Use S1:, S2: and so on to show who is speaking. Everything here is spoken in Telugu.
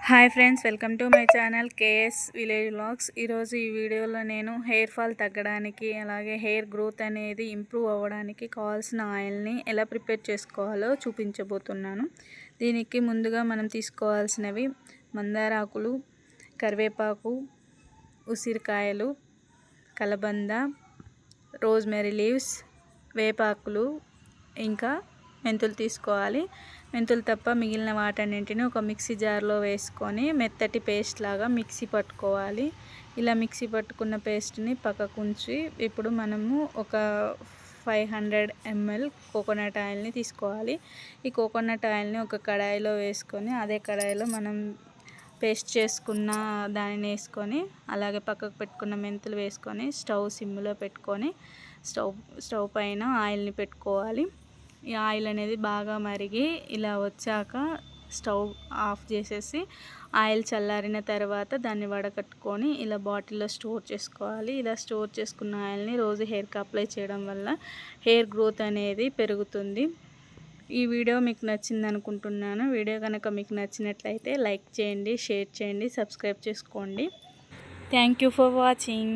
S1: Hi friends, welcome to my channel KS village vlogs. ఈరోజు ఈ వీడియోలో నేను హెయిర్ ఫాల్ తగ్గడానికి అలాగే హెయిర్ గ్రోత్ అనేది ఇంప్రూవ్ అవ్వడానికి కావాల్సిన ఆయిల్ని ఎలా ప్రిపేర్ చేసుకోవాలో చూపించబోతున్నాను. దీనికి ముందుగా మనం తీసుకోవాల్సినవి మందారాకులు, కరివేపాకు, ఉసిరికాయలు, కలబంద, రోజ్మెరీ లీవ్స్, వేపాకులు, ఇంకా మెంతులు తీసుకోవాలి. మెంతులు తప్ప మిగిలిన వాటన్నింటిని ఒక మిక్సీ జార్లో వేసుకొని మెత్తటి పేస్ట్ లాగా మిక్సీ పట్టుకోవాలి. ఇలా మిక్సీ పట్టుకున్న పేస్ట్ని పక్కకు ఉంచి ఇప్పుడు మనము ఒక 500 ml కోకోనట్ ఆయిల్ని తీసుకోవాలి. ఈ కోకోనట్ ఆయిల్ని ఒక కడాయిలో వేసుకొని అదే కడాయిలో మనం పేస్ట్ చేసుకున్న దానిని వేసుకొని అలాగే పక్కకు పెట్టుకున్న మెంతులు వేసుకొని స్టవ్ సిమ్లో పెట్టుకొని స్టవ్ పైన ఆయిల్ని పెట్టుకోవాలి. ఈ ఆయిల్ అనేది బాగా మరిగి ఇలా వచ్చాక స్టవ్ ఆఫ్ చేసేసి ఆయిల్ చల్లారిన తర్వాత దాన్ని వడకట్టుకొని ఇలా బాటిల్లో స్టోర్ చేసుకోవాలి. ఇలా స్టోర్ చేసుకున్న ఆయిల్ని రోజు హెయిర్కి అప్లై చేయడం వల్ల హెయిర్ గ్రోత్ అనేది పెరుగుతుంది. ఈ వీడియో మీకు నచ్చింది అనుకుంటున్నాను. వీడియో కనుక మీకు నచ్చినట్లయితే లైక్ చేయండి, షేర్ చేయండి, సబ్స్క్రైబ్ చేసుకోండి. Thank you for watching.